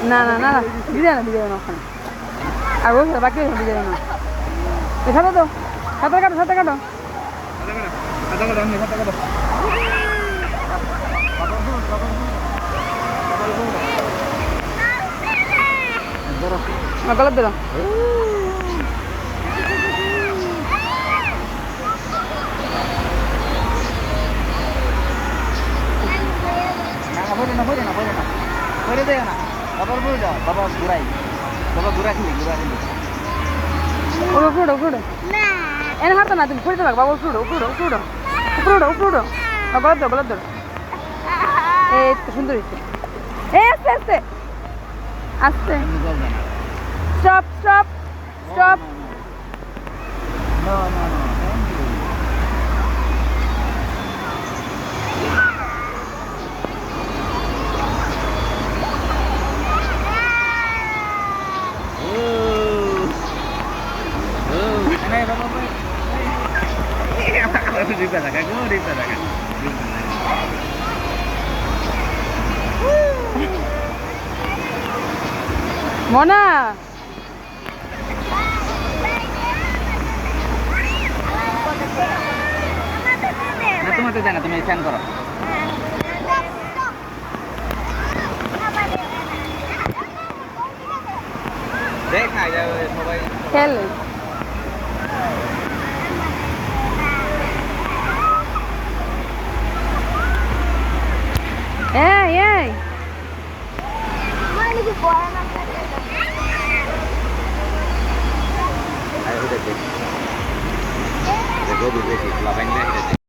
না না না দিদা না ওখানে আর ওই বাকি দিদা না সাঁতার তো সাঁতার কাটো সাঁতার কাটো গলত ধরো এনে হারতো না তুমি ফুড়তে থাকো বাবা উপড়ো গলত ধরো এই তো সুন্দর হয়েছে এই আস্তে আস্তে আস্তে স্টপ স্টপ স্টপ মনা তোমার তো জানা তুমি স্ক্যান করো দেখা যাবে সবাই খেলে এই মানে কি পড়া না দেখো দেখো লাগাইলে